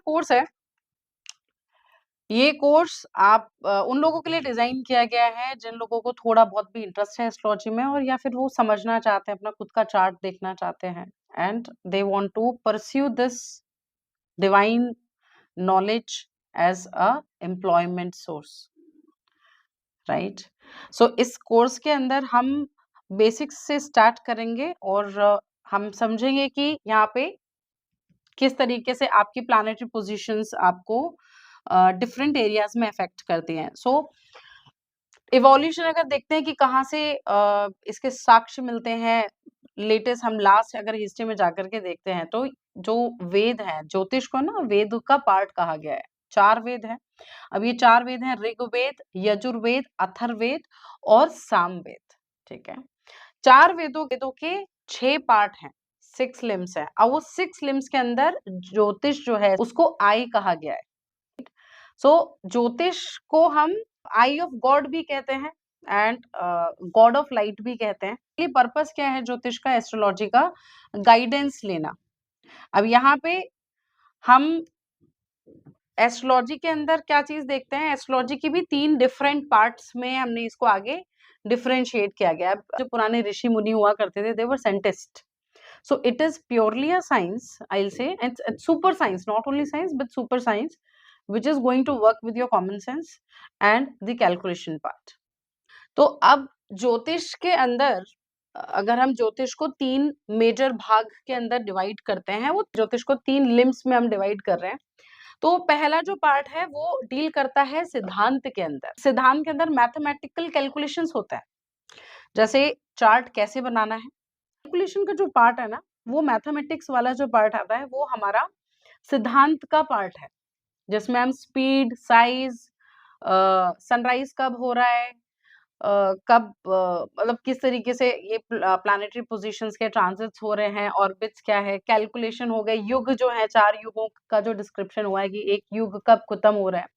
Course है, ये course आप उन लोगों के लिए डिजाइन किया गया है जिन लोगों को थोड़ा बहुत भी इंटरेस्ट है एस्ट्रोलॉजी में, और या फिर वो समझना चाहते हैं, अपना खुद का चार्ट देखना चाहते हैं, and they want to pursue this divine knowledge as a employment source, right? So इस कोर्स के अंदर हम बेसिक्स से स्टार्ट करेंगे और हम समझेंगे कि यहाँ पे किस तरीके से आपकी प्लैनेटरी पोजीशंस आपको डिफरेंट एरियाज में अफेक्ट करती हैं। सो इवोल्यूशन अगर देखते हैं कि कहाँ से इसके साक्ष्य मिलते हैं, लेटेस्ट हम लास्ट अगर हिस्ट्री में जाकर के देखते हैं तो जो वेद है, ज्योतिष को ना वेद का पार्ट कहा गया है। 4 वेद हैं। अब ये 4 वेद हैं, ऋग्वेद, यजुर्वेद, अथर्ववेद और सामवेद, ठीक है? 4 वेदों के 6 पार्ट हैं, 6 लिम्स हैं। अब वो 6 लिम्स के अंदर ज्योतिष जो है उसको आई कहा गया है। सो ज्योतिष को हम आई ऑफ गॉड भी कहते हैं एंड गॉड ऑफ लाइट भी कहते हैं। ये पर्पस क्या है ज्योतिष का, एस्ट्रोलॉजी का गाइडेंस लेना। अब यहाँ पे हम एस्ट्रोलॉजी के अंदर क्या चीज देखते हैं, एस्ट्रोलॉजी की भी 3 डिफरेंट पार्ट्स में हमने इसको आगे डिफरेंशिएट किया गया है। जो पुराने ऋषि मुनि हुआ करते थे, दे वर scientist, so it is purely a science, I'll say, it's super science, not only science but super science, which is going to work with your common sense and the calculation part. तो अब ज्योतिष के अंदर अगर हम ज्योतिष को 3 major भाग के अंदर डिवाइड करते हैं, वो ज्योतिष को 3 लिम्स में हम डिवाइड कर रहे हैं। तो पहला जो पार्ट है वो डील करता है सिद्धांत के अंदर। सिद्धांत के अंदर मैथमेटिकल कैलकुलेशंस होता है, जैसे चार्ट कैसे बनाना है। कैलकुलेशन का जो पार्ट है ना, वो मैथमेटिक्स वाला जो पार्ट आता है वो हमारा सिद्धांत का पार्ट है, जिसमें हम स्पीड, साइज, सनराइज कब हो रहा है, कब मतलब किस तरीके से ये प्लैनेटरी पोजीशंस के ट्रांजिट्स हो रहे हैं, ऑर्बिट्स क्या है, कैलकुलेशन हो गए, युग जो है 4 युगों का जो डिस्क्रिप्शन हुआ है कि एक युग कब खत्म हो रहा है।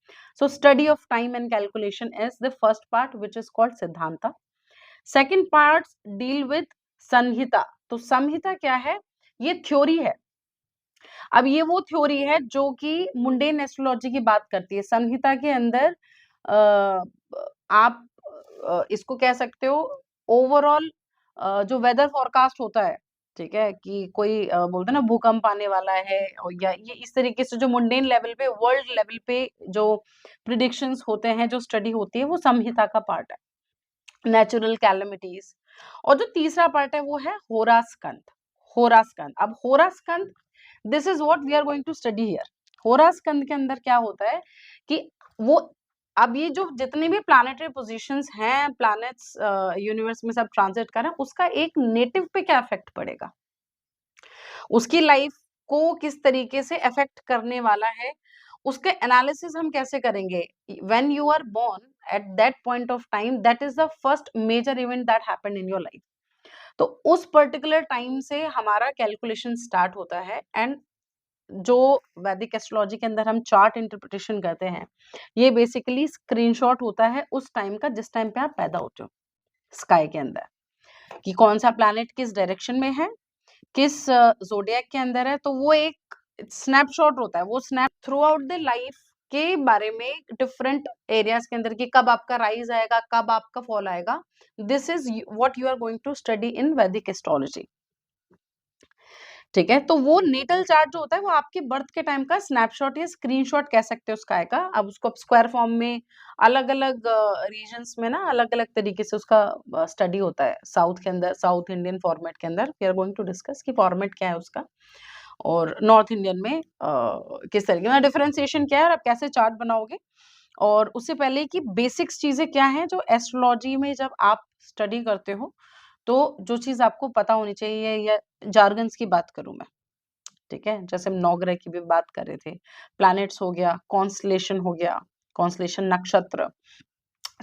So study of time and calculation is the first part which is called Siddhanta. Second part deal with Samhita. तो संहिता क्या है, ये थ्योरी है। अब ये वो थ्योरी है जो कि मुंडेन एस्ट्रोलॉजी की बात करती है। संहिता के अंदर आप इसको कह सकते हो ओवरऑल जो वेदर फोरकास्ट होता है, ठीक है, कि कोई बोलते हैं ना भूकंप आने वाला है, और या ये इस तरीके से जो मुंडेन लेवल पे, वर्ल्ड लेवल पे जो प्रिडिक्शंस होते हैं, जो स्टडी होती है, वो संहिता का पार्ट है। Natural calamities. और जो तीसरा पार्ट है वो है होरास्कंद। होरास्कंद, अब Horaskandha, this is what we are going to study here. Horaskandha के अंदर क्या होता है कि वो, अब ये जो जितने भी प्लैनेटरी पोजीशंस हैं, प्लैनेट्स यूनिवर्स में सब ट्रांजिट कर रहे हैं, उसका एक नेटिव पे क्या इफेक्ट पड़ेगा, उसकी लाइफ को किस तरीके से अफेक्ट करने वाला है, उसके एनालिसिस हम कैसे करेंगे। When you are born at that point of time, that is the first major event that happened in your life. तो उस पर्टिकुलर टाइम से हमारा कैलकुलेशन स्टार्ट होता है, एंड जो वैदिक एस्ट्रोलॉजी के अंदर हम चार्ट इंटरप्रिटेशन करते हैं, ये बेसिकली स्क्रीनशॉट होता है उस टाइम का जिस टाइम पे आप पैदा होते हो स्काई के अंदर, कि कौन सा प्लैनेट किस डायरेक्शन में है, किस ज़ोडिएक के अंदर है। तो वो एक स्नैपशॉट होता है, वो snap through out the life के बारे में डिफरेंट एरियाज के अंदर, कि कब आपका राइज आएगा, कब आपका फॉल आएगा। This is what you are going to study in Vedic astrology, ठीक है? तो वो नेटल चार्ट जो होता है वो आपके बर्थ के टाइम का स्नैपशॉट या स्क्रीनशॉट कह सकते हो स्काई का। अब उसको आप स्क्वायर फॉर्म में अलग-अलग रीजन्स में ना अलग-अलग तरीके से उसका स्टडी होता है। साउथ के अंदर, साउथ इंडियन फॉर्मेट के अंदर we are going to discuss कि फॉर्मेट क्या है उसका, और नॉर्थ इंडियन में किस तरीके का डिफरेंशिएशन क्या है और आप कैसे चार्ट बनाओगे। और उससे पहले कि बेसिक्स चीज़ें क्या हैं जो एस्ट्रोलॉजी में जब आप स्टडी करते हो, तो जो चीज़ आपको पता होनी चाहिए, या जार्गन्स की बात करूँ मैं, ठीक है? जैसे हम नवग्रह की भी बात कर रहे थे, प्लैनेट्स हो गया, कॉन्स्टेलेशन हो गया, कॉन्स्टेलेशन नक्षत्र।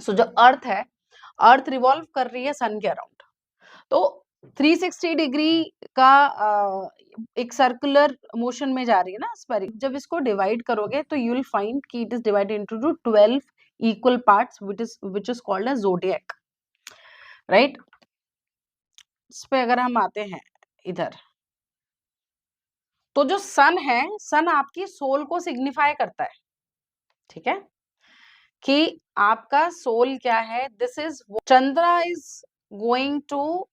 सो जो अर्थ है, अर्थ रिवॉल्व कर रही है सन के अराउंड। तो 360 डिग्री का एक सर्कुलर मोशन में जा रही है ना स्फेरिक। जब इसको डिवाइड करोगे तो यू विल फाइंड कि it is divided into 12 equal parts which is called as zodiac, right? इस पे अगर हम आते हैं इधर, तो जो सन है, सन आपकी सोल को सिग्निफाई करता है, ठीक है? कि आपका सोल क्या है, this is Chandra is going to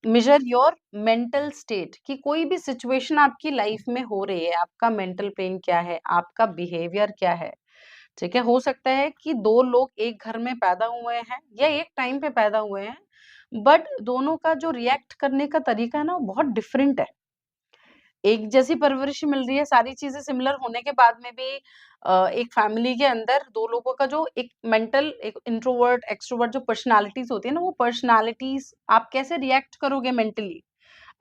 measure your mental state, कि कोई भी सिचुएशन आपकी लाइफ में हो रही है, आपका मेंटल प्लेन क्या है, आपका बिहेवियर क्या है, ठीक है? हो सकता है कि दो लोग एक घर में पैदा हुए हैं या एक टाइम पे पैदा हुए हैं, बट दोनों का जो रिएक्ट करने का तरीका है ना, वो बहुत डिफरेंट है। एक जैसी परवरिश मिल रही है, सारी चीजें सिमिलर होने के बाद में भी एक फैमिली के अंदर दो लोगों का जो एक मेंटल, एक इंट्रोवर्ट एक्सट्रोवर्ट जो पर्सनालिटीज होती है ना, वो पर्सनालिटीज आप कैसे रिएक्ट करोगे मेंटली,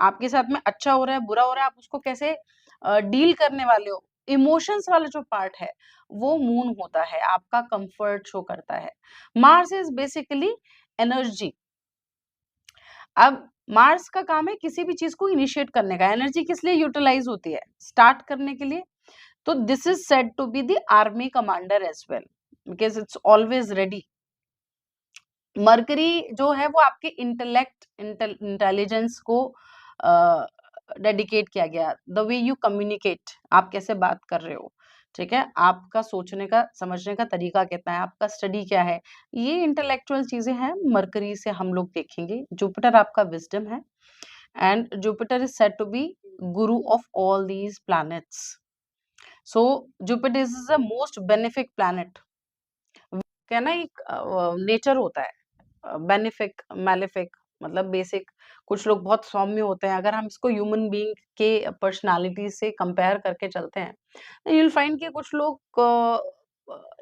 आपके साथ में अच्छा हो रहा है, बुरा हो रहा है, आप उसको कैसे डील करने वाले हो, इमोशंस वाला जो पार्ट है, वो मून होता है, आपका कंफर्ट शो करता है। Mars is basically energy. अब मार्स का काम है किसी भी चीज को इनिशिएट करने का। एनर्जी किस लिए यूटिलाइज होती है? स्टार्ट करने के लिए। तो this is said to be the army commander as well, because it's always ready. Mercury जो है वो आपके इंटेलेक्ट, इंटेलिजेंस को डेडिकेट किया गया। द वे यू कम्युनिकेट, आप कैसे बात कर रहे हो, ठीक है? आपका सोचने का, समझने का तरीका कितना है, आपका स्टडी क्या है, ये इंटेलेक्चुअल चीजें हैं, मरकरी से हम लोग देखेंगे। जुपिटर आपका विजडम है, and Jupiter is said to be guru of all these planets. So Jupiter is the most benefic planet. क्या ना, एक नेचर होता है बेनिफिक मैलेफिक, मतलब बेसिक। कुछ लोग बहुत सौम्य होते हैं, अगर हम इसको ह्यूमन बीइंग के पर्सनालिटी से कंपेयर करके चलते हैं, यू विल फाइंड कि कुछ लोग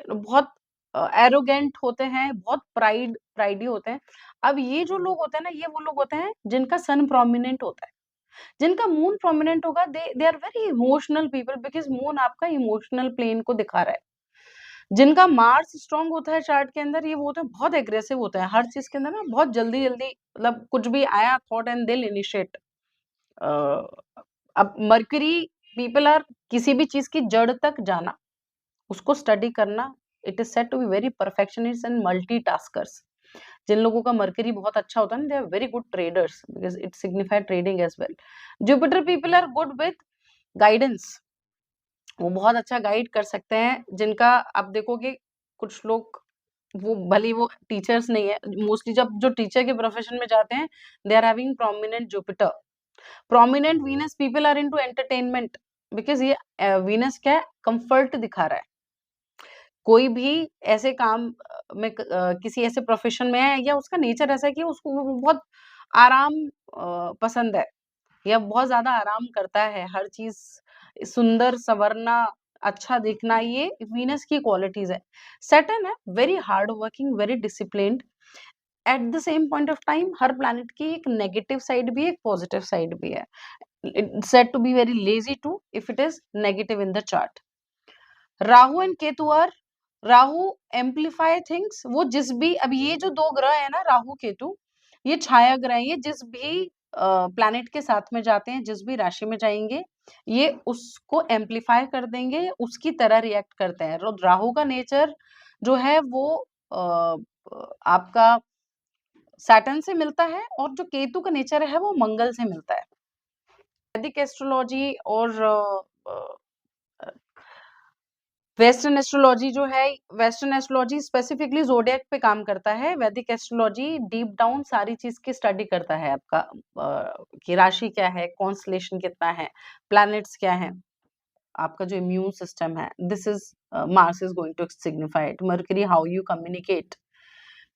बहुत एरोगेंट होते हैं, बहुत प्राइडी होते हैं। अब ये जो लोग होते हैं ना, ये वो लोग होते हैं जिनका सन प्रोमिनेंट होता है। जिनका मून प्रोमिनेंट होगा, they are very emotional people, because moon आपका इमोशनल प्लेन को दिखा रहा है। जिनका मार्स स्ट्रांग होता है चार्ट के अंदर, ये वो होते हैं बहुत एग्रेसिव होते हैं हर चीज के अंदर ना, बहुत जल्दी जल्दी, मतलब कुछ भी आया थॉट एंड दिल इनिशिएट। अब मरकरी पीपल आर, किसी भी चीज की जड़ तक जाना, उसको स्टडी करना, it is said to be very perfectionist and multitaskers. जिन लोगों का मरकरी बहुत अच्छा होता है ना, they are very good traders, because it signify trading as well. Jupiter people are good with guidance, वो बहुत अच्छा गाइड कर सकते हैं। जिनका आप देखोगे कुछ लोग, वो भले ही वो टीचर्स नहीं है, मोस्टली जब जो टीचर के प्रोफेशन में जाते हैं, they are having prominent Jupiter. Prominent Venus people are into entertainment, because ये वीनस क्या है, कंफर्ट दिखा रहा है। कोई भी ऐसे काम में किसी ऐसे प्रोफेशन में है, या उसका नेचर ऐसा है कि उसको वो बहुत आराम पसंद है, या बहुत ज्यादा आराम करता है, हर चीज सुंदर संवरना, अच्छा दिखना, ये वीनस की क्वालिटीज है। सैटर्न है very hard working, very disciplined. At the same point of time her planet की एक नेगेटिव साइड भी है, एक पॉजिटिव साइड भी है। It's said to be very lazy too if it is negative in the chart. Rahu and Ketu are, Rahu amplify things. वो जिस भी, अब ये जो दो ग्रह है ना, राहु केतु, ये छाया ग्रह है। ये जिस भी प्लैनेट के साथ में जाते हैं, जिस भी राशि में जाएंगे, ये उसको एम्पलीफाई कर देंगे, उसकी तरह रिएक्ट करते हैं। राहु का नेचर जो है वो आपका सैटर्न से मिलता है, और जो केतु का नेचर है वो मंगल से मिलता है। वैदिक एस्ट्रोलॉजी और वेस्टर्न एस्ट्रोलॉजी जो है, वेस्टर्न एस्ट्रोलॉजी स्पेसिफिकली जोडियक पे काम करता है। वैदिक एस्ट्रोलॉजी डीप डाउन सारी चीज की स्टडी करता है, आपका कि राशि क्या है, कॉन्स्टलेशन कितना है, प्लैनेट्स क्या है, आपका जो इम्यून सिस्टम है। This is Mars is going to signify it. Mercury, how you communicate.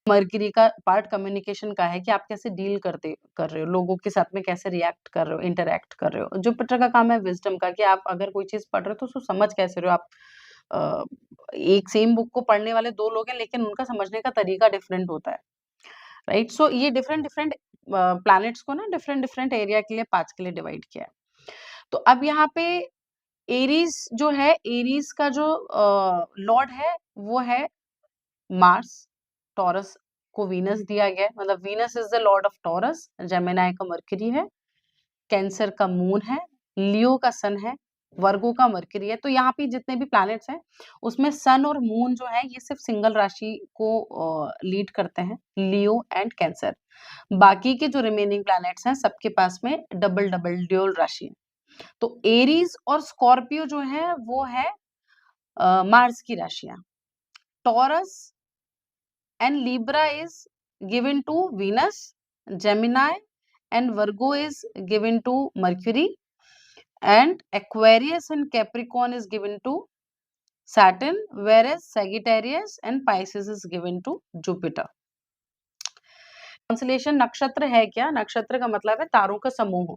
Mercury का पार्ट कम्युनिकेशन का है कि आप कैसे डील कर रहे हो, लोगों के साथ में कैसे रिएक्ट कर रहे हो, इंटरैक्ट कर रहे हो। जुपिटर का काम है विजडम का, कि आप अगर कोई चीज पढ़ रहे हो तो उसको समझ कैसे रहे हो आप। अ, एक सेम बुक को पढ़ने वाले दो लोग हैं, लेकिन उनका समझने का तरीका डिफरेंट होता है, राइट? सो ये डिफरेंट डिफरेंट प्लैनेट्स को ना डिफरेंट डिफरेंट एरिया के लिए, पार्ट्स के लिए डिवाइड किया है। तो अब यहाँ पे एरीज जो है, एरीज का जो लॉर्ड है वो है मार्स। टॉरस को वीनस दिया गया है, मतलब Venus is the Lord of taurus. Gemini का मरकरी है, कैंसर का मून है, लियो का सन है, वर्गो का मरकरी है। तो यहाँ पे जितने भी प्लैनेट्स हैं, उसमें सन और मून जो है ये सिर्फ सिंगल राशि को लीड करते हैं, लियो एंड कैंसर। बाकी के जो रिमेनिंग प्लैनेट्स हैं, सबके पास में डबल डबल ड्यूल राशि है। तो एरीज और स्कॉर्पियो जो है वो है मार्स की राशियां। Taurus and Libra is given to Venus, Gemini and Virgo is given to Mercury, and Aquarius and Capricorn is given to Saturn, whereas Sagittarius and Pisces is given to Jupiter. Constellation नक्षत्र है क्या? नक्षत्र का मतलब है तारों का समूह।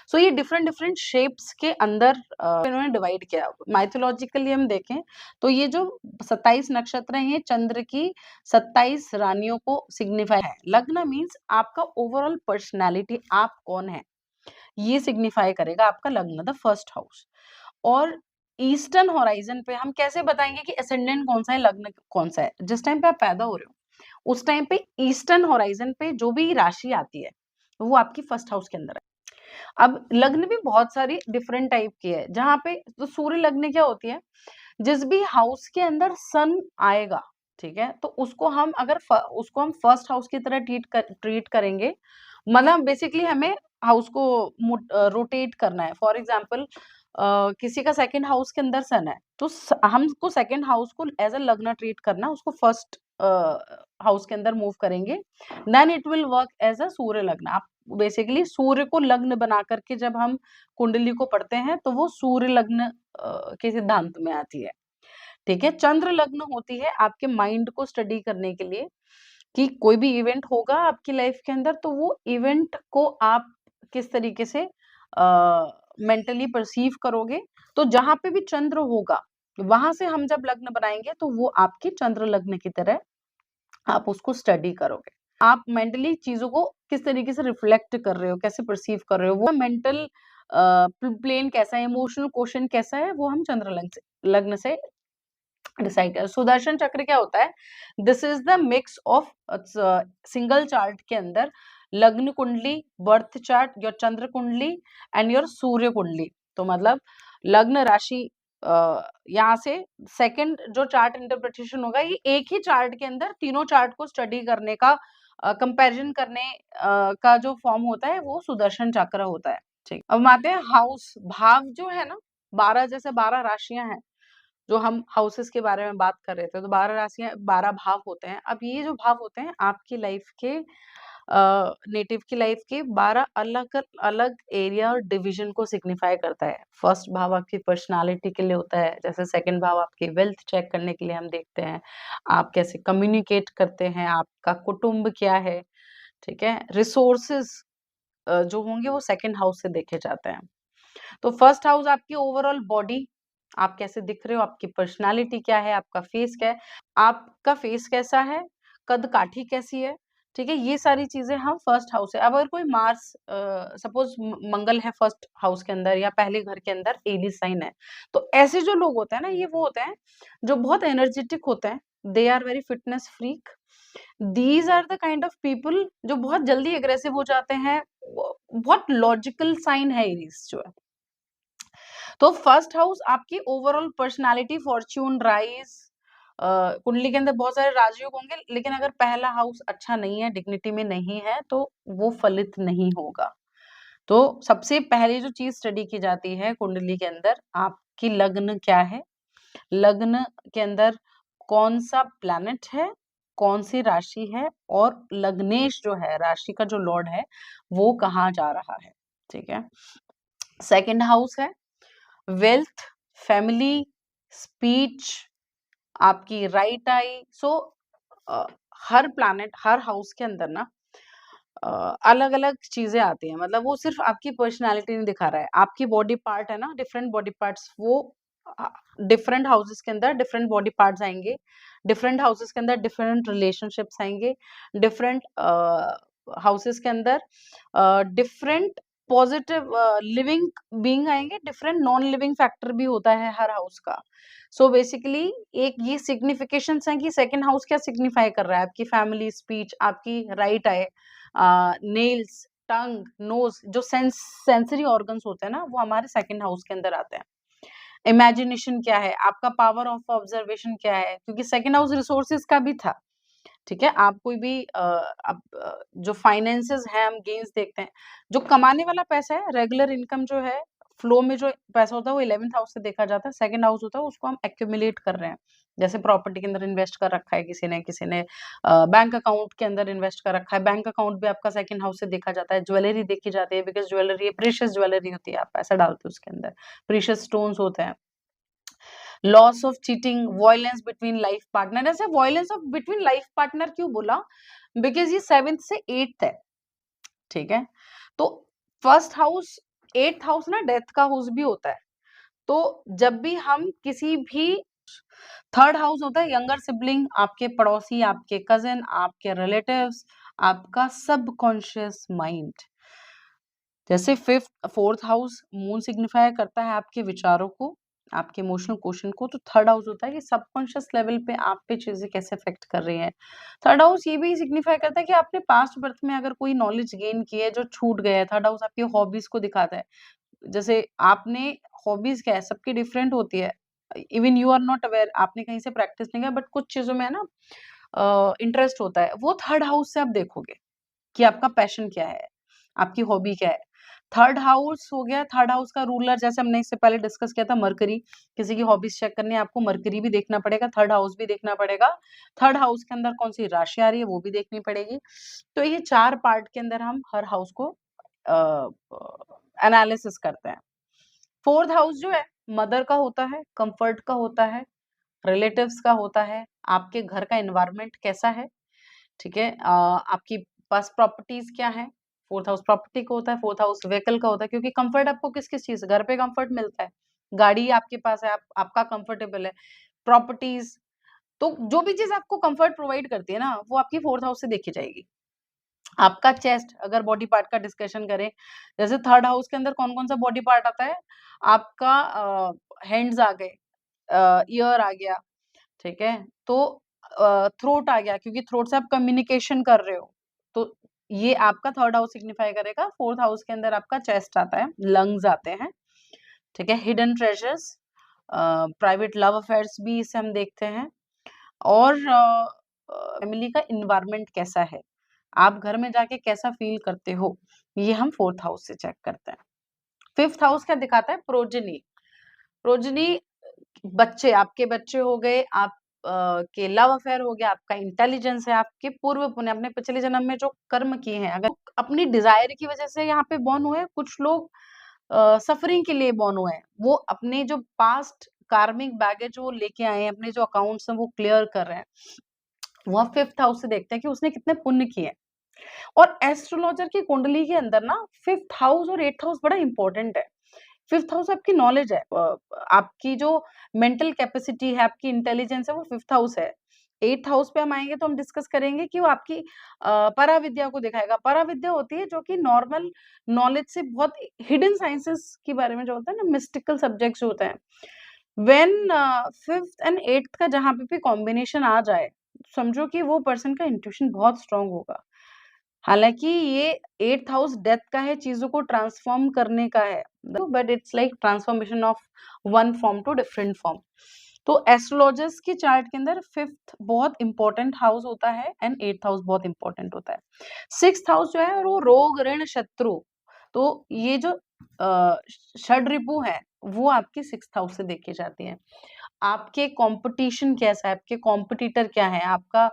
सो ये डिफरेंट डिफरेंट शेप्स के अंदर इन्होंने डिवाइड किया। माइथोलॉजिकली हम देखें तो ये जो 27 नक्षत्र हैं, चंद्र की 27 रानियों को सिग्निफाई है। लग्न मीन्स आपका ओवरऑल पर्सनैलिटी, आप कौन है, ये सिग्निफाई करेगा आपका लग्न, द फर्स्ट हाउस। और ईस्टर्न होराइजन पे हम कैसे बताएंगे कि असेंडेंट कौन सा है, लग्न कौन सा है? जिस टाइम पे आप पैदा हो रहे हो उस टाइम पे ईस्टर्न होराइजन पे जो भी राशि आती है वो आपकी फर्स्ट हाउस के अंदर है। अब लग्न भी बहुत सारी डिफरेंट टाइप की है, जहां पे तो सूर्य लग्न क्या होती है, जिस भी हाउस के अंदर सन आएगा, ठीक है, तो उसको हम अगर उसको हम फर्स्ट हाउस की तरह ट्रीट करेंगे। मतलब बेसिकली हमें हाउस को रोटेट करना है। फॉर एग्जाम्पल किसी का सेकंड हाउस के अंदर सन है, तो हमको सेकंड हाउस को एज अ लग्न ट्रीट करना, उसको फर्स्ट हाउस के अंदर मूव करेंगे, then it will work as a Surya Lagna. आप बेसिकली सूर्य को लग्न बना करके जब हम कुंडली को पढ़ते हैं तो वो सूर्य लग्न के सिद्धांत में आती है, ठीक है। चंद्र लग्न होती है आपके माइंड को स्टडी करने के लिए, कि कोई भी इवेंट होगा आपकी लाइफ के अंदर तो वो इवेंट को आप किस तरीके से मेंटली परसीव करोगे। तो जहां पे भी चंद्र होगा वहां से हम जब लग्न बनाएंगे तो वो आपके चंद्र लग्न की तरह आप उसको स्टडी करोगे। आप मेंटली चीजों को किस तरीके से रिफ्लेक्ट कर रहे हो, कैसे परसीव कर रहे हो, वो मेंटल प्लेन कैसा है, इमोशनल क्वेश्चन कैसा है, वो हम चंद्र लग्न से डिसाइड कर। सुदर्शन चक्र क्या होता है? This is the mix of single chart के अंदर लग्न कुंडली, बर्थ चार्ट, योर चंद्र कुंडली एंड योर सूर्य कुंडली। तो मतलब लग्न राशि यहाँ से सेकंड जो चार्ट इंटरप्रिटेशन होगा, ये एक ही चार्ट के अंदर तीनों चार्ट को स्टडी करने का, कंपैरिजन करने का जो फॉर्म होता है वो सुदर्शन चक्र होता है, ठीक। अब आते हैं हाउस, भाव जो है ना, 12 जैसे 12 राशियां हैं, जो हम हाउसेस के बारे में बात कर रहे थे, तो 12 राशियां 12 भाव होते हैं। अब ये जो भाव होते हैं आपकी लाइफ के नेटिव की लाइफ के 12 अलग अलग एरिया और डिवीजन को सिग्निफाई करता है। फर्स्ट भाव आपकी पर्सनालिटी के लिए होता है, जैसे सेकंड भाव आपकी वेल्थ चेक करने के लिए हम देखते हैं, आप कैसे कम्युनिकेट करते हैं, आपका कुटुंब क्या है, ठीक है। रिसोर्सेज जो होंगे वो सेकंड हाउस से देखे जाते हैं। तो फर्स्ट हाउस आपकी ओवरऑल बॉडी, आप कैसे दिख रहे हो, आपकी पर्सनालिटी क्या है, आपका फेस क्या है, आपका फेस कैसा है, कद काठी कैसी है, ठीक है। ये सारी चीजें हम फर्स्ट हाउस है। अब अगर कोई मार्स सपोज मंगल है फर्स्ट हाउस के अंदर या पहले घर के अंदर एरीज साइन है, तो ऐसे जो लोग होते हैं ना, ये वो होते हैं जो बहुत एनर्जेटिक होते हैं, they are very fitness freak, these are the kind of people जो बहुत जल्दी एग्रेसिव हो जाते हैं। बहुत लॉजिकल साइन है एरीज जो है। तो फर्स्ट हाउस आपकी ओवरऑल पर्सनालिटी, फॉर्च्यून, राइज, कुंडली के अंदर बहुत सारे राजयोग होंगे, लेकिन अगर पहला हाउस अच्छा नहीं है, डिग्निटी में नहीं है, तो वो फलित नहीं होगा। तो सबसे पहले जो चीज स्टडी की जाती है कुंडली के अंदर, आपकी लग्न क्या है, लग्न के अंदर कौन सा प्लैनेट है, कौन सी राशि है, और लग्नेश जो है राशि का जो लॉर्ड है वो कहाँ जा रहा है, ठीक है। सेकंड हाउस है वेल्थ, फैमिली, स्पीच, आपकी राइट आई। सो हर प्लैनेट, हर हाउस के अंदर ना अलग अलग चीजें आती हैं। मतलब वो सिर्फ आपकी पर्सनालिटी नहीं दिखा रहा है, आपकी बॉडी पार्ट है ना, डिफरेंट बॉडी पार्ट्स, वो डिफरेंट हाउसेस के अंदर डिफरेंट बॉडी पार्ट्स आएंगे, डिफरेंट हाउसेस के अंदर डिफरेंट रिलेशनशिप्स आएंगे, डिफरेंट हाउसेस के अंदर डिफरेंट पॉजिटिव लिविंग बीइंग आएंगे, डिफरेंट नॉन लिविंग फैक्टर भी होता है हर हाउस का। सो बेसिकली एक ये सिग्निफिकेशंस हैं कि सेकंड हाउस क्या सिग्निफाई कर रहा है, आपकी फैमिली, स्पीच, आपकी right eye, nails, tongue, nose, जो सेंसरी ऑर्गन्स होते हैं ना, वो हमारे सेकंड हाउस के अंदर आते हैं। इमेजिनेशन क्या है, आपका पावर ऑफ ऑब्जर्वेशन क्या है, क्योंकि सेकंड हाउस रिसोर्सेज का भी था, ठीक है। आप कोई भी जो फाइनेंसेस है, हम गेन्स देखते हैं, जो कमाने वाला पैसा है, रेगुलर इनकम जो है फ्लो में जो पैसा होता है वो 11th हाउस से देखा जाता है। सेकंड हाउस होता है उसको हम एक्यूमुलेट कर रहे हैं, जैसे प्रॉपर्टी के अंदर इन्वेस्ट कर रखा है किसी ने बैंक अकाउंट के अंदर इन्वेस्ट कर रखा है। बैंक अकाउंट भी आपका सेकंड हाउस से देखा जाता है। ज्वेलरी देखी जाती है, बिकॉज ज्वेलरी प्रीशियस ज्वेलरी होती है, आप पैसा डालते हो उसके अंदर, प्रीशियस स्टोन्स होते हैं। Loss of cheating, violence between life partner. ऐसे violence of between life partner क्यों बोला, बिकॉज ये 7th से 8th है, ठीक है। तो फर्स्ट हाउस, 8th हाउस ना डेथ का हाउस भी होता है। तो जब भी हम किसी भी, थर्ड हाउस होता है यंगर सिबलिंग, आपके पड़ोसी, आपके कजिन, आपके रिलेटिव्स, आपका सबकॉन्शियस माइंड। जैसे फोर्थ हाउस मून सिग्निफाई करता है आपके विचारों को, आपके इमोशनल क्वेश्चन को, तो थर्ड हाउस होता है कि सबकॉन्शियस लेवल पे आप पे चीजें कैसे अफेक्ट कर रही हैं। थर्ड हाउस ये भी सिग्निफाई करता है कि आपने पास्ट बर्थ में अगर कोई नॉलेज गेन की है जो छूट गया है। थर्ड हाउस आपकी हॉबीज को दिखाता है। जैसे आपने, हॉबीज क्या है, सबकी डिफरेंट होती है। Even you are not aware, आपने कहीं से प्रैक्टिस नहीं किया, बट कुछ चीजों में है ना इंटरेस्ट होता है, वो थर्ड हाउस से आप देखोगे कि आपका पैशन क्या है, आपकी हॉबी क्या है। थर्ड हाउस हो गया, थर्ड हाउस का रूलर, जैसे हमने इससे पहले डिस्कस किया था, मरकरी। किसी की हॉबीज चेक करनी है आपको, मरकरी भी देखना पड़ेगा, थर्ड हाउस भी देखना पड़ेगा, थर्ड हाउस के अंदर कौन सी राशि आ रही है वो भी देखनी पड़ेगी। तो ये 4 पार्ट के अंदर हम हर हाउस को एनालिसिस करते हैं। फोर्थ हाउस जो है मदर का होता है, कंफर्ट का होता है, रिलेटिव्स का होता है, आपके घर का एनवायरनमेंट कैसा है, ठीक है। आपकी पास प्रॉपर्टीज क्या है, फोर्थ हाउस प्रॉपर्टी का होता है। फोर्थ हाउस व्हीकल का होता है, क्योंकि कंफर्ट आपको किस किस चीज, घर पे कंफर्ट मिलता है, गाड़ी आपके पास है, आपका कंफर्टेबल है। प्रॉपर्टीज, तो जो भी चीज आपको कंफर्ट प्रोवाइड करती है ना, वो आपकी फोर्थ हाउस से देखी जाएगी। आपका चेस्ट, अगर बॉडी पार्ट का डिस्कशन करें, जैसे थर्ड हाउस के अंदर कौन कौन सा बॉडी पार्ट आता है, आपका हैंड्स आ गए, ईयर आ गया, ठीक है। तो थ्रोट आ गया, क्योंकि थ्रोट से आप कम्युनिकेशन कर रहे हो, तो ये आपका थर्ड हाउस सिग्निफाई करेगा। फोर्थ हाउस के अंदर आपका चेस्ट आता है, लंग्स आते हैं, ठीक है। Hidden treasures, private love affairs भी इसे हम देखते हैं। और फैमिली का इन्वायरमेंट कैसा है, आप घर में जाके कैसा फील करते हो, ये हम फोर्थ हाउस से चेक करते हैं। फिफ्थ हाउस क्या दिखाता है, प्रोजनी। प्रोजनी, बच्चे, आपके बच्चे हो गए, आप के लव अफेयर हो गया, आपका इंटेलिजेंस है, आपके पूर्व पुण्य, अपने पिछले जन्म में जो कर्म किए हैं, अगर अपनी डिजायर की वजह से यहाँ पे बॉर्न हुए, कुछ लोग सफरिंग के लिए बॉर्न हुए हैं, वो अपने जो पास्ट कार्मिक बैगेज वो लेके आए हैं, अपने जो अकाउंट्स हैं वो क्लियर कर रहे हैं। वह फिफ्थ हाउस से देखते हैं कि उसने कितने पुण्य किए हैं। और एस्ट्रोलॉजर की कुंडली के अंदर ना फिफ्थ हाउस और एट्थ हाउस बड़ा इंपॉर्टेंट है। फिफ्थ हाउस आपकी नॉलेज है, आपकी जो मेंटल कैपेसिटी है, आपकी इंटेलिजेंस है, वो फिफ्थ हाउस है। एट्थ हाउस पे हम आएंगे तो हम डिस्कस करेंगे कि वो आपकी पराविद्या को दिखाएगा। पराविद्या होती है जो कि नॉर्मल नॉलेज से बहुत हिडन साइंसेस के बारे में जो होता है ना, मिस्टिकल सब्जेक्ट्स जो होते हैं। व्हेन फिफ्थ एंड एट्थ का जहां पे भी कॉम्बिनेशन आ जाए, समझो कि वो पर्सन का इंट्यूशन बहुत स्ट्रांग होगा। हालांकि ये एट्थ हाउस डेथ का है, चीजों को ट्रांसफॉर्म करने का है, but it's like transformation of one form to different form. तो एस्ट्रोलॉजर्स की चार्ट के अंदर फिफ्थ बहुत इंपॉर्टेंट हाउस होता है एंड एट्थ हाउस बहुत इंपॉर्टेंट होता है। सिक्स्थ हाउस जो है वो रोग ऋण शत्रु, तो ये जो षड रिपु है वो आपकी सिक्स्थ हाउस से देखी जाती है। आपके कंपटीशन कैसा है, आपके कॉम्पिटिटर क्या है, आपका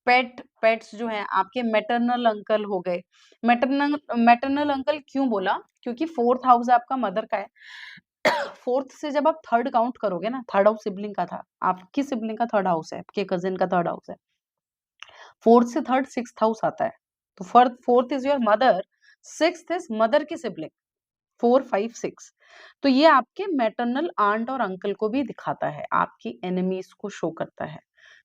पेट्स जो हैं, आपके मैटरनल अंकल हो गए। मैटरनल मैटरनल अंकल क्यों बोला, क्योंकि फोर्थ हाउस आपका मदर का है। फोर्थ से जब आप थर्ड काउंट करोगे ना, थर्ड हाउस सिबलिंग का था, आपकी सिबलिंग का थर्ड हाउस है, आपके कजिन का थर्ड हाउस है। फोर्थ से थर्ड सिक्स्थ हाउस आता है, तो fourth is your mother, sixth is mother की सिबलिंग, 4, 5, 6। तो ये आपके मैटरनल आंट और अंकल को भी दिखाता है, आपकी एनिमीज को शो करता है,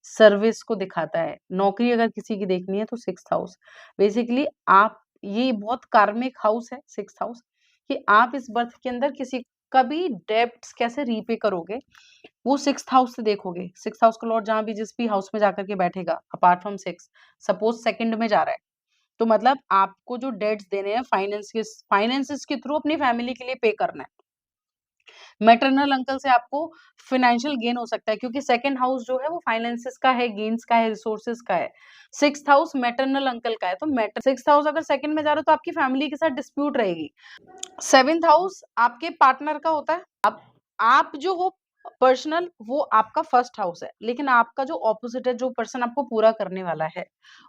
सर्विस को दिखाता है। नौकरी अगर किसी की देखनी है तो सिक्स्थ हाउस, बेसिकली आप, ये बहुत कार्मिक हाउस है सिक्स्थ हाउस, कि आप इस बर्थ के अंदर किसी का भी डेब्ट्स कैसे रीपे करोगे, वो सिक्स्थ हाउस से देखोगे। सिक्स्थ हाउस का लॉर्ड जहां भी जिस भी हाउस में जाकर के बैठेगा, apart from six, suppose second में जा रहा है, तो मतलब आपको जो डेट्स देने हैं फाइनेंसेस के थ्रू अपनी फैमिली के लिए पे करना है। मैटरनल अंकल से आपको फाइनेंशियल गेन हो सकता है, क्योंकि सेकंड हाउस जो है वो फाइनेंसेस का है, गेन्स का है, रिसोर्सेज का है। सिक्स्थ हाउस मैटरनल अंकल का है, तो मैटर सिक्स्थ हाउस अगर सेकंड में जा रहे हो तो आपकी फैमिली के साथ डिस्प्यूट रहेगी। सेवेंथ हाउस आपके पार्टनर का होता है। आप जो हो पर्सनल, वो आपका फर्स्ट हाउस है, लेकिन आपका जो ऑपोजिट है, जो पर्सन आपको पूरा करने वाला है,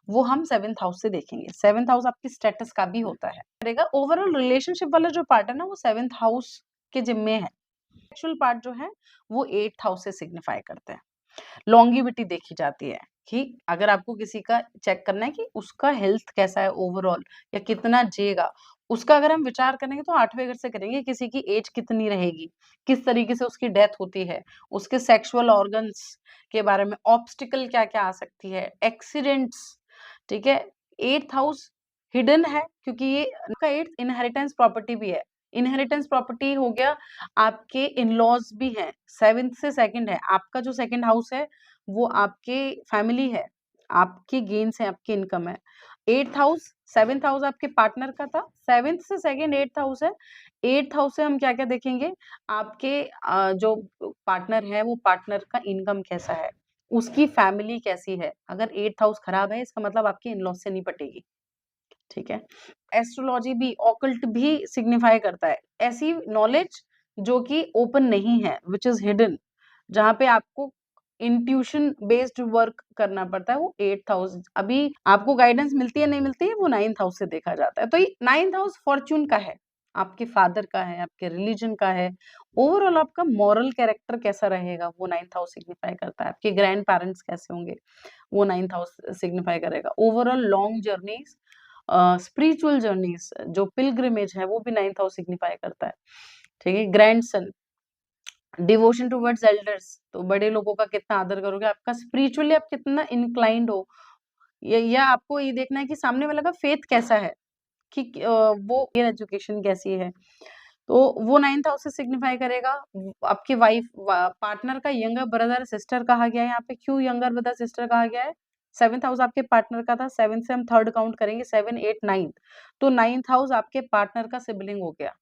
वो हम सेवेंथ हाउस से देखेंगे। सेवेंथ हाउस आपकी स्टेटस का भी होता है। करेगा ओवरऑल रिलेशनशिप वाला जो पार्ट है ना, वो सेवेंथ हाउस के जिम्मे है। एक्चुअल पार्ट जो है वो एट्थ हाउस से सिग्निफाई करते हैं। लॉन्गिविटी देखी जाती है कि अगर आपको किसी का चेक करना है कि उसका हेल्थ कैसा है ओवरऑल, या कितना जिएगा, उसका अगर हम विचार करेंगे तो 8वें घर से करेंगे। किसी की एज कितनी रहेगी, किस तरीके से उसकी डेथ होती है, उसके सेक्सुअल ऑर्गन्स के बारे में, ऑब्स्टिकल क्या-क्या आ सकती है, एक्सीडेंट्स, ठीक है? 8th हाउस हिडन है, क्योंकि ये का 8th इनहेरिटेंस प्रॉपर्टी भी है। इनहेरिटेंस प्रॉपर्टी हो गया, आपके इन-लॉज़ भी हैं, 7th से 2nd है। आपका जो 2nd हाउस है, वो आपके फैमिली है, आपके गेन्स हैं, आपकी इनकम है। 8th हाउस, 7th हाउस आपके पार्टनर का था, 7th से 2nd 8th हाउस है। 8th हाउस से हम क्या-क्या देखेंगे, आपके जो पार्टनर है, वो पार्टनर का इनकम कैसा है, उसकी फैमिली कैसी है। अगर 8th हाउस खराब है, इसका मतलब आपकी इन-लॉ से नहीं पटेगी, ठीक है? एस्ट्रोलॉजी भी, ऑकल्ट भी सिग्निफाई करता है। ऐसी नॉलेज जो कि ओपन नहीं है, व्हिच इज़ हिडन, जहाँ पे आपको इंट्यूशन बेस्ड वर्क करना पड़ता है, वो 8th हाउस। अभी आपको गाइडेंस मिलती है, नहीं मिलती है, वो 9th हाउस से देखा जाता है। तो ये 9th हाउस फॉर्च्यून का है, आपके फादर का है, आपके रिलीजन का है। ओवरऑल आपका मॉरल कैरेक्टर कैसा रहेगा, वो 9th हाउस सिग्निफाई करता है। आपके ग्रैंड पेरेंट्स कैसे होंगे, वो 9th हाउस सिग्निफाई करेगा। Overall long journeys, spiritual journeys, जो पिलग्रिमेज है, वो भी 9th हाउस सिग्निफाई करता है, ठीक है? ग्रैंडसन, डिवोशन टुवर्ड्स एल्डर्स, तो बड़े लोगों का कितना आदर करोगे, आपका स्पिरिचुअली आप कितना इंक्लाइंड हो, या आपको ये देखना है कि सामने वाला का फेथ कैसा है, कि वो एजुकेशन कैसी है, तो वो 9th हाउस से सिग्निफाई करेगा। आपकी वाइफ पार्टनर का यंगर ब्रदर सिस्टर कहा गया है यहाँ पे। क्यों यंगर ब्रदर सिस्टर कहा गया है? 7th हाउस आपके पार्टनर का था, 7 से हम 3rd काउंट करेंगे, 7, 8, 9, तो 9th हाउस आपके पार्टनर का सिबलिंग हो गया,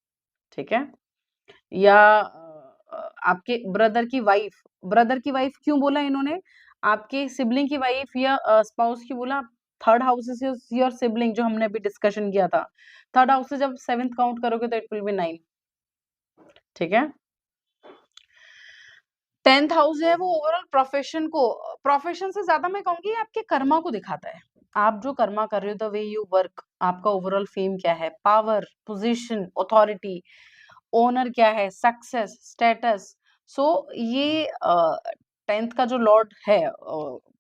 ठीक है? या आपके ब्रदर की वाइफ क्यों बोला इन्होंने? आपके सिबलिंग की वाइफ या स्पाउस की बोला। 3rd house is your sibling, जो हमने अभी डिस्कशन किया था। 3rd हाउस से जब 7th काउंट करोगे तो इट विल बी 9, ठीक है? 10th हाउस है वो ओवरऑल प्रोफेशन से ज़्यादा मैं कहूँगी आपके कर्मा को दिखाता है। आप जो कर्मा कर रहे हो, द वे यू वर्क, आपका ओवरऑल फेम क्या है, पावर, पोज़ीशन, अथॉरिटी, ओनर क्या है, सक्सेस, स्टेटस। सो ये 10th का जो लॉर्ड है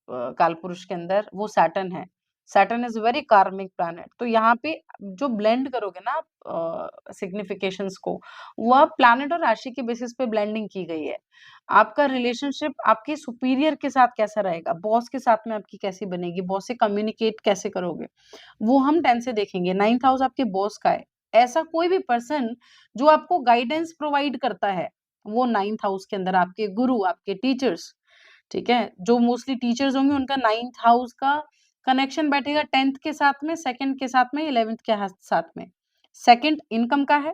कालपुरुष के अंदर, वो सैटर्न है। सैटर्न इज़ वेरी कार्मिक प्लैनेट। तो यहाँ पे जो ब्लेंड करोगे ना आप सिग्निफिकेशंस को, वो आप प्लैनेट और राशि के बेसिस पे ब्लेंडिंग की गई है। आपका रिलेशनशिप आपके सुपीरियर के साथ कैसा रहेगा, बॉस के साथ में आपकी कैसी बनेगी, बॉस से कम्युनिकेट कैसे करोगे, वो हम 10 से देखेंगे। 9th हाउस आपके बॉस का है। ऐसा कोई भी पर्सन जो आपको गाइडेंस प्रोवाइड करता है, वो 9th हाउस के अंदर आपके गुरु, आपके टीचर्स, ठीक है? जो मोस्टली टीचर्स होंगे उनका 9th हाउस का कनेक्शन बैठेगा 10th के साथ में, 2nd के साथ में, 11th के साथ में। 2nd इनकम का है,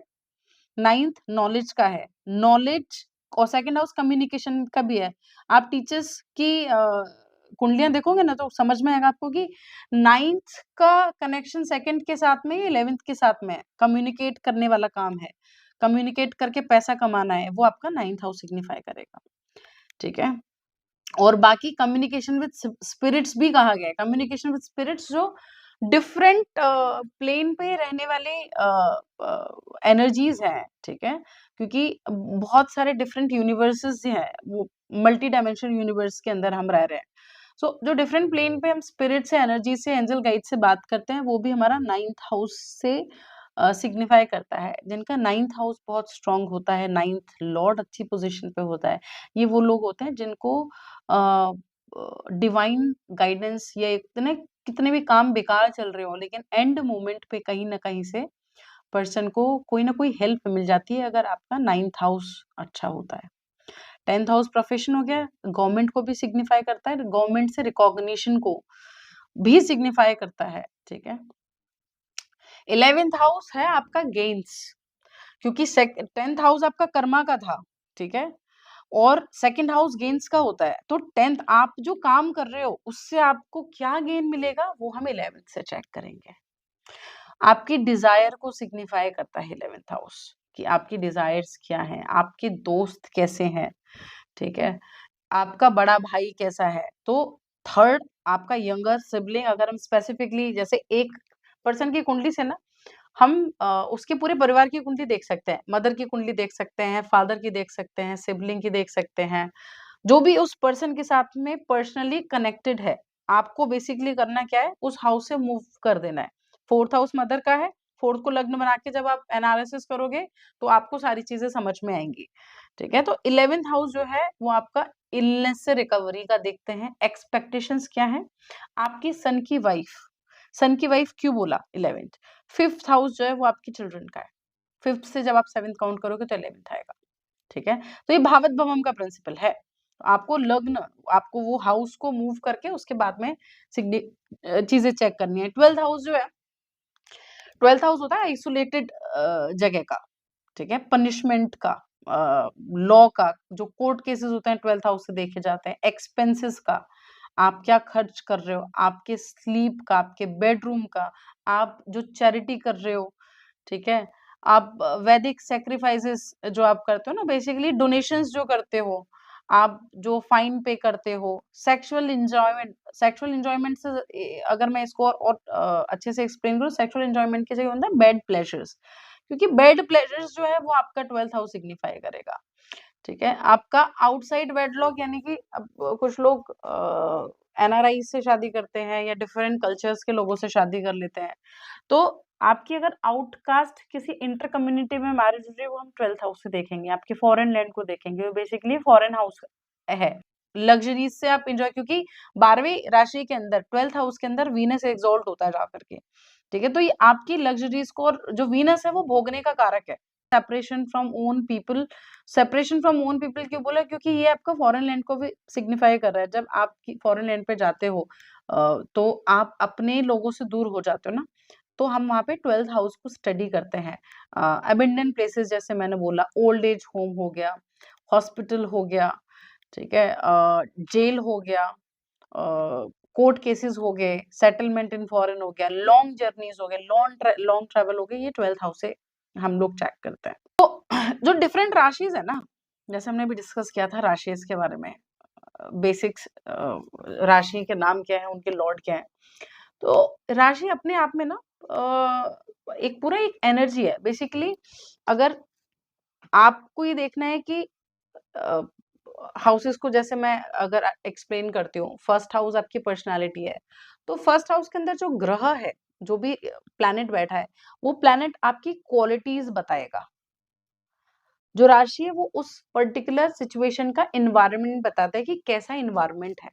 9th नॉलेज का है। नॉलेज और 2nd हाउस कम्युनिकेशन का भी है। आप टीचर्स की कुंडलियाँ देखोगे ना तो समझ में आएगा आपको कि 9th का कनेक्शन 2nd के साथ में या 11th के साथ में है। कम्युनिकेट करने वाला काम है। कम्युनिकेट करके पैसा कमाना है, वो आपका 9th हाउस सिग्निफाई करेगा, ठीक है? और बाकी कम्युनिकेशन विद स्पिरिट्स भी कहा गया है। कम्युनिकेशन विद स्पिरिट्स जो डिफरेंट प्लेन पे रहने वाले एनर्जीज हैं, ठीक है? क्योंकि बहुत सारे डिफरेंट यूनिवर्सेस हैं, वो मल्टी डायमेंशनल यूनिवर्स के अंदर हम रह रहे हैं। सो जो डिफरेंट प्लेन पे हम स्पिरिट से, एनर्जी से, एंजल गाइड से बात करते हैं, वो भी हमारा 9th हाउस से सिग्निफाई करता है। जिनका 9th हाउस बहुत स्ट्रांग होता है, 9th लॉर्ड अच्छी पोजीशन पे होता है, ये वो लोग होते हैं जिनको डिवाइन गाइडेंस, या इतने कितने भी काम बेकार चल रहे हो, लेकिन एंड मोमेंट पे कहीं न कहीं से पर्सन को कोई ना कोई हेल्प मिल जाती है, अगर आपका 9th हाउस अच्छा होता है। 10th हाउस प्रोफेशन हो गया, गवर्नमेंट को भी सिग्निफाई करता है, गवर्नमेंट से रिकॉग्निशन को भी सिग्निफाई करता है, ठीक है? 11th हाउस है आपका गेन्स, क्योंकि 10th हाउस आपका कर्मा का था। ठीक है? और सेकंड हाउस गेन्स का होता है, तो 10th आप जो काम कर रहे हो, उससे आपको क्या गेन मिलेगा, वो हम 11th से चेक करेंगे। आपकी डिज़ायर को सिग्निफाई करता है 11th हाउस कि आपकी डिज़ायर्स क्या हैं, आपके दोस्त कैसे हैं, ठीक है? आपका बड़ा भाई कैसा है? तो थर्ड आपका यंगर सिबलिंग, अगर हम स्पेसिफिकली जैसे एक पर्सन की कुंडली से ना हम उसके पूरे परिवार की कुंडली देख सकते हैं। मदर की कुंडली देख सकते हैं, फादर की देख सकते हैं, सिबलिंग की देख सकते हैं। जो भी उस पर्सन के साथ में पर्सनली कनेक्टेड है, आपको बेसिकली करना क्या है, उस हाउस से मूव कर देना है। 4th हाउस मदर का है, 4th को लग्न बना के जब आप एनालिसिस करोगे, तो आपको सारी चीज़ें समझ में आएँगी, ठीक है? तो 11th हाउस जो है, वो आपका इलनेस से रिकवरी का देखते हैं। एक्सपेक्टेशंस क्या हैं? आपकी सन की वाइफ क्यों बोला 11th? 5th हाउस जो है, वो आपके चिल्ड्रन का है। 5th से जब आप 7th काउंट करोगे तो 11th आएगा, ठीक है? तो ये भावत भवम का प्रिंसिपल है। आपको लग्न आपको वो हाउस को मूव करके उसके बाद में चीज़ें चेक करनी है। 12th हाउस जो है, 12th हाउस होता है आइसोलेटेड जगह का, ठीक है? पनिशमेंट का, लॉ का, जो कोर्ट केसेस होते हैं 12th हाउस से देखे जाते हैं। एक्सपेंसेस का, आप क्या खर्च कर रहे हो, आपके स्लीप का, आपके बेडरूम का, आप जो चैरिटी कर रहे हो, ठीक है? आप वैदिक सैक्रिफाइसेस जो आप करते हो ना, बेसिकली डोनेशंस जो करते हो, आप जो फाइन पे करते हो, सेक्सुअल एन्जॉयमेंट से अगर मैं इसको और अच्छे से एक्सप्लेन करूँ, सेक्सुअल एन्जॉयमेंट की जगह होता है बेड प्लेज़र्स, क्योंकि बेड प्लेज़र्स जो है वो आपका 12th हाउस सिग्निफाई करेगा, ठीक है? आपका आउटसाइड वेडलॉक यानी कि अब कुछ लोग एनआरआई से शादी करते हैं या डिफरेंट कल्चर्स के लोगों से शादी कर लेते हैं। तो आपकी अगर आउटकास्ट किसी इंटर कम्युनिटी में मैरिज हो रही है, वो हम 12th हाउस से देखेंगे, आपके फॉरेन लैंड को देखेंगे, वो बेसिकली फॉरेन हाउस है। लग्ज़रीज़ से आप एन्जॉय, क्योंकि 12वीं राशि के अंदर 12th हाउस के अंदर वीनस एक्सॉल्ट होता है जाकर के, ठीक है? तो ये आपकी लग्ज़रीज़ को, और जो वीनस है वो भोगने का कारक है। Separation from own people, separation from own people क्यों बोला? क्योंकि ये आपका फॉरेन लैंड को भी सिग्निफाई कर रहा है। जब आप की फॉरेन लैंड पे जाते हो तो आप अपने लोगों से दूर हो जाते हो ना, तो हम वहाँ पे 12th हाउस को स्टडी करते हैं। अबैंडन्ड प्लेसेस जैसे मैंने बोला, ओल्ड एज होम हो गया, हॉस्पिटल हो गया, ठीक है? जेल हो गया, कोर्ट केसेस हो गए, सेटलमेंट इन फॉरेन हो गया, लॉन्ग जर्नीज़ हो गए, लॉन्ग ट्रैवल हो गए, ये 12th हाउस से हम लोग चेक करते हैं। तो जो डिफरेंट राशिज़ है ना, जैसे हमने अभी डिस्कस किया था राशिज़ के बारे में, बेसिक्स, राशि के नाम क्या है, उनके लॉर्ड क्या हैं। तो राशि अपने आप में ना एक पूरा एक एनर्जी है। बेसिकली अगर आपको ये देखना है कि अ, हाउसेस को, जैसे मैं अगर एक्सप्लेन करती हूँ, फर्स्ट हाउस आपकी पर्सनैलिटी है, तो फर्स्ट हाउस के अंदर जो ग्रह है, जो भी प्लैनेट बैठा है, वो प्लैनेट आपकी क्वालिटीज़ बताएगा। जो राशि है वो उस पर्टिकुलर सिचुएशन का एनवायरनमेंट बताता है कि कैसा एनवायरनमेंट है।